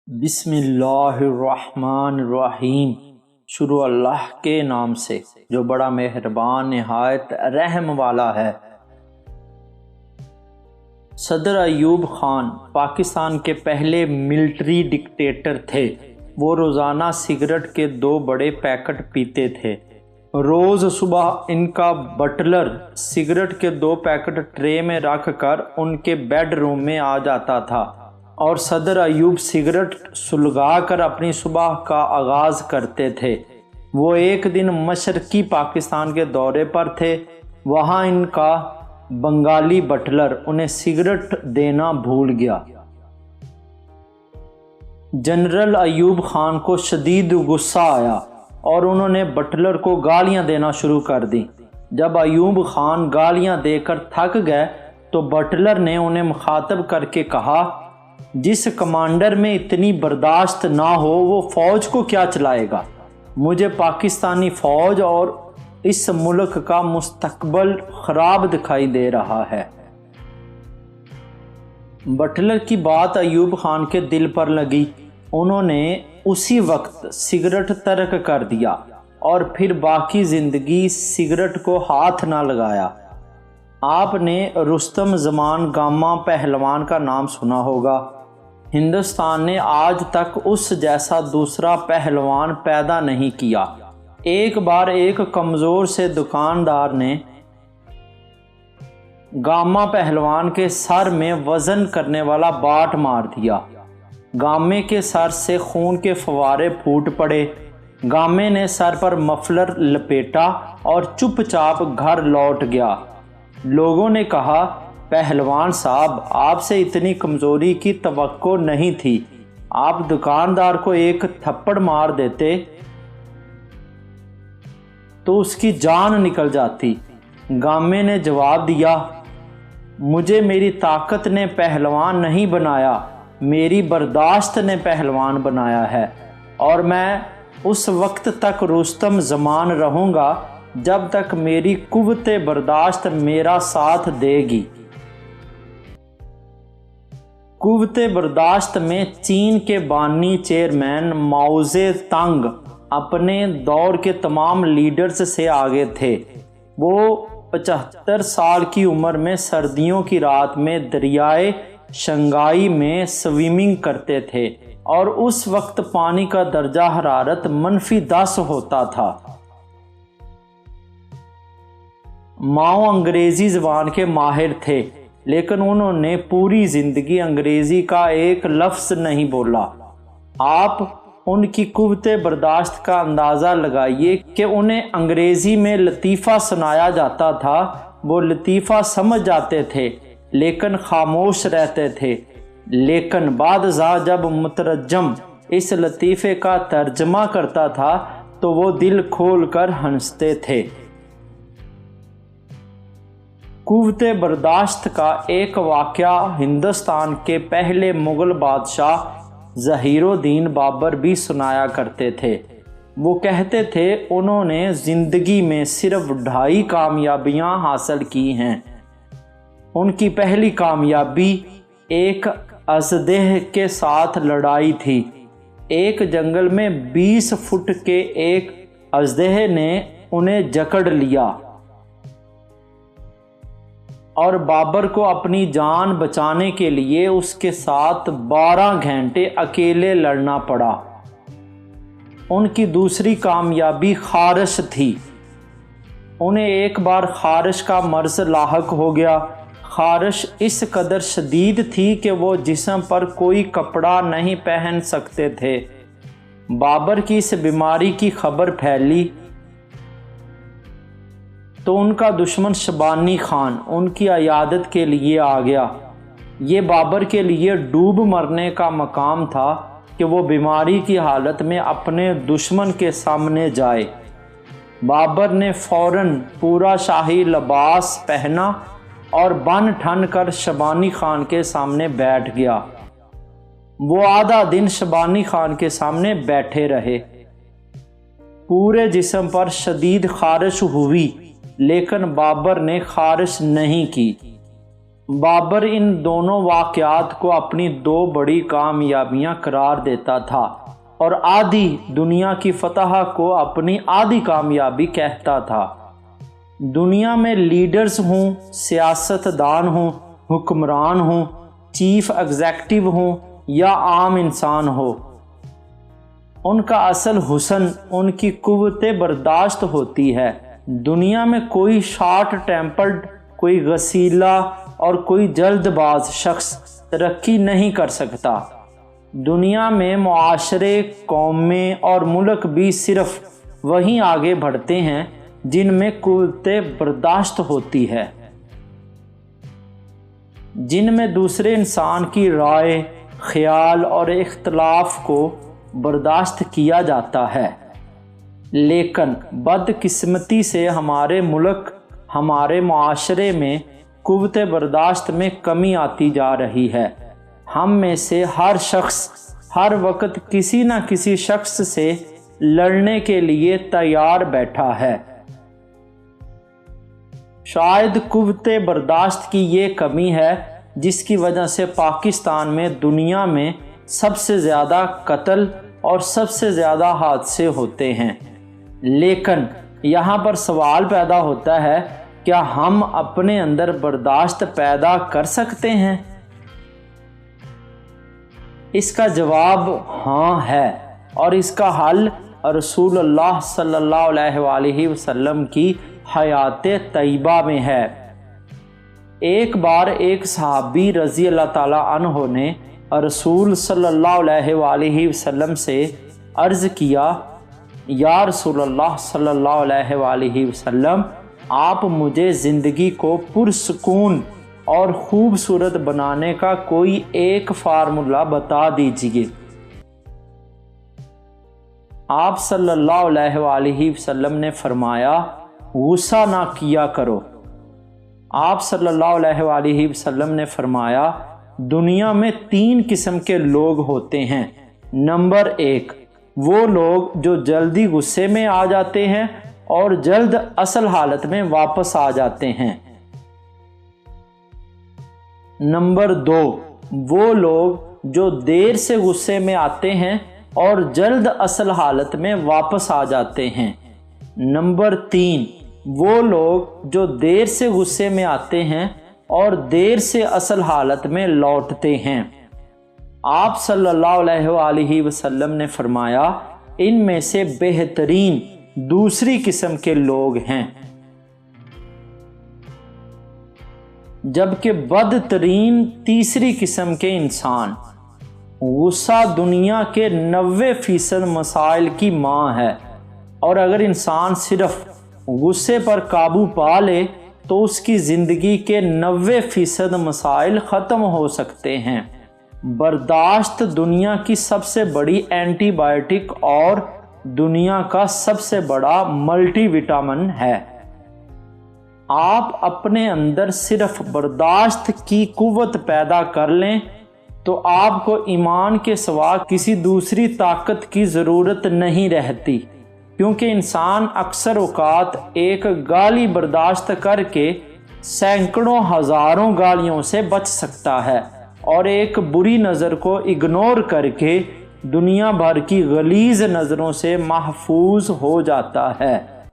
بسم اللہ الرحمن الرحیم۔ شروع اللہ کے نام سے جو بڑا مہربان نہایت رحم والا ہے۔ صدر ایوب خان پاکستان کے پہلے ملٹری ڈکٹیٹر تھے۔ وہ روزانہ سگریٹ کے 2 بڑے پیکٹ پیتے تھے۔ روز صبح ان کا بٹلر سگریٹ کے 2 پیکٹ ٹرے میں رکھ کر ان کے بیڈ روم میں آ جاتا تھا اور صدر ایوب سگریٹ سلگا کر اپنی صبح کا آغاز کرتے تھے۔ وہ ایک دن مشرقی پاکستان کے دورے پر تھے۔ وہاں ان کا بنگالی بٹلر انہیں سگریٹ دینا بھول گیا۔ جنرل ایوب خان کو شدید غصہ آیا اور انہوں نے بٹلر کو گالیاں دینا شروع کر دیں۔ جب ایوب خان گالیاں دے کر تھک گئے تو بٹلر نے انہیں مخاطب کر کے کہا، جس کمانڈر میں اتنی برداشت نہ ہو وہ فوج کو کیا چلائے گا؟ مجھے پاکستانی فوج اور اس ملک کا مستقبل خراب دکھائی دے رہا ہے۔ بٹلر کی بات ایوب خان کے دل پر لگی۔ انہوں نے اسی وقت سگریٹ ترک کر دیا اور پھر باقی زندگی سگریٹ کو ہاتھ نہ لگایا۔ آپ نے رستم زمان گاما پہلوان کا نام سنا ہوگا۔ ہندوستان نے آج تک اس جیسا دوسرا پہلوان پیدا نہیں کیا۔ ایک بار ایک کمزور سے دکاندار نے گاما پہلوان کے سر میں وزن کرنے والا باٹ مار دیا۔ گامے کے سر سے خون کے فوارے پھوٹ پڑے۔ گامے نے سر پر مفلر لپیٹا اور چپ چاپ گھر لوٹ گیا۔ لوگوں نے کہا، پہلوان صاحب، آپ سے اتنی کمزوری کی توقع نہیں تھی۔ آپ دکاندار کو ایک تھپڑ مار دیتے تو اس کی جان نکل جاتی۔ گامے نے جواب دیا، مجھے میری طاقت نے پہلوان نہیں بنایا، میری برداشت نے پہلوان بنایا ہے، اور میں اس وقت تک رستم زمان رہوں گا جب تک میری قوت برداشت میرا ساتھ دے گی۔ قوت برداشت میں چین کے بانی چیئرمین ماؤ زے تنگ اپنے دور کے تمام لیڈرز سے آگے تھے۔ وہ 75 سال کی عمر میں سردیوں کی رات میں دریائے شنگھائی میں سوئمنگ کرتے تھے اور اس وقت پانی کا درجہ حرارت -10 ہوتا تھا۔ ماؤ انگریزی زبان کے ماہر تھے، لیکن انہوں نے پوری زندگی انگریزی کا ایک لفظ نہیں بولا۔ آپ ان کی قوت برداشت کا اندازہ لگائیے کہ انہیں انگریزی میں لطیفہ سنایا جاتا تھا، وہ لطیفہ سمجھ جاتے تھے لیکن خاموش رہتے تھے، لیکن بعد ازاں جب مترجم اس لطیفے کا ترجمہ کرتا تھا تو وہ دل کھول کر ہنستے تھے۔ قوت برداشت کا ایک واقعہ ہندوستان کے پہلے مغل بادشاہ ظہیر الدین بابر بھی سنایا کرتے تھے۔ وہ کہتے تھے انہوں نے زندگی میں صرف 2.5 کامیابیاں حاصل کی ہیں۔ ان کی پہلی کامیابی ایک اژدہے کے ساتھ لڑائی تھی۔ ایک جنگل میں 20 فٹ کے ایک اژدہے نے انہیں جکڑ لیا اور بابر کو اپنی جان بچانے کے لیے اس کے ساتھ 12 گھنٹے اکیلے لڑنا پڑا۔ ان کی دوسری کامیابی خارش تھی۔ انہیں ایک بار خارش کا مرض لاحق ہو گیا۔ خارش اس قدر شدید تھی کہ وہ جسم پر کوئی کپڑا نہیں پہن سکتے تھے۔ بابر کی اس بیماری کی خبر پھیلی تو ان کا دشمن شبانی خان ان کی عیادت کے لیے آ گیا۔ یہ بابر کے لیے ڈوب مرنے کا مقام تھا کہ وہ بیماری کی حالت میں اپنے دشمن کے سامنے جائے۔ بابر نے فوراً پورا شاہی لباس پہنا اور بن ٹھن کر شبانی خان کے سامنے بیٹھ گیا۔ وہ آدھا دن شبانی خان کے سامنے بیٹھے رہے۔ پورے جسم پر شدید خارش ہوئی لیکن بابر نے خارش نہیں کی۔ بابر ان دونوں واقعات کو اپنی دو بڑی کامیابیاں قرار دیتا تھا اور آدھی دنیا کی فتح کو اپنی آدھی کامیابی کہتا تھا۔ دنیا میں لیڈرز ہوں، سیاستدان ہوں، حکمران ہوں، چیف ایگزیکٹو ہوں یا عام انسان ہو، ان کا اصل حسن ان کی قوت برداشت ہوتی ہے۔ دنیا میں کوئی شارٹ ٹیمپرڈ، کوئی غسیلا اور کوئی جلد باز شخص ترقی نہیں کر سکتا۔ دنیا میں معاشرے، قومیں اور ملک بھی صرف وہیں آگے بڑھتے ہیں جن میں قوت برداشت ہوتی ہے، جن میں دوسرے انسان کی رائے، خیال اور اختلاف کو برداشت کیا جاتا ہے۔ لیکن بدقسمتی سے ہمارے ملک، ہمارے معاشرے میں قوت برداشت میں کمی آتی جا رہی ہے۔ ہم میں سے ہر شخص ہر وقت کسی نہ کسی شخص سے لڑنے کے لیے تیار بیٹھا ہے۔ شاید قوت برداشت کی یہ کمی ہے جس کی وجہ سے پاکستان میں دنیا میں سب سے زیادہ قتل اور سب سے زیادہ حادثے ہوتے ہیں۔ لیکن یہاں پر سوال پیدا ہوتا ہے، کیا ہم اپنے اندر برداشت پیدا کر سکتے ہیں؟ اس کا جواب ہاں ہے، اور اس کا حل رسول اللہ صلی اللہ علیہ وآلہ وسلم کی حیات طیبہ میں ہے۔ ایک بار ایک صحابی رضی اللہ تعالیٰ عنہ نے رسول صلی اللہ علیہ وآلہ وسلم سے عرض کیا، یا رسول اللہ صلی اللہ علیہ وآلہ وسلم، آپ مجھے زندگی کو پرسکون اور خوبصورت بنانے کا کوئی ایک فارمولہ بتا دیجیے۔ آپ صلی اللہ علیہ وآلہ وسلم نے فرمایا، غصہ نہ کیا کرو۔ آپ صلی اللہ علیہ وآلہ وسلم نے فرمایا، دنیا میں 3 قسم کے لوگ ہوتے ہیں۔ نمبر 1، وہ لوگ جو جلدی غصے میں آ جاتے ہیں اور جلد اصل حالت میں واپس آ جاتے ہیں۔ نمبر 2، وہ لوگ جو دیر سے غصے میں آتے ہیں اور جلد اصل حالت میں واپس آ جاتے ہیں۔ نمبر 3، وہ لوگ جو دیر سے غصے میں آتے ہیں اور دیر سے اصل حالت میں لوٹتے ہیں۔ آپ صلی اللہ علیہ وآلہ وسلم نے فرمایا، ان میں سے بہترین دوسری قسم کے لوگ ہیں، جبکہ بدترین تیسری قسم کے انسان۔ غصہ دنیا کے 90% مسائل کی ماں ہے، اور اگر انسان صرف غصے پر قابو پا لے تو اس کی زندگی کے 90% مسائل ختم ہو سکتے ہیں۔ برداشت دنیا کی سب سے بڑی اینٹی بائیوٹک اور دنیا کا سب سے بڑا ملٹی وٹامن ہے۔ آپ اپنے اندر صرف برداشت کی قوت پیدا کر لیں تو آپ کو ایمان کے سوا کسی دوسری طاقت کی ضرورت نہیں رہتی، کیونکہ انسان اکثر اوقات ایک گالی برداشت کر کے سینکڑوں ہزاروں گالیوں سے بچ سکتا ہے، اور ایک بری نظر کو اگنور کر کے دنیا بھر کی غلیظ نظروں سے محفوظ ہو جاتا ہے۔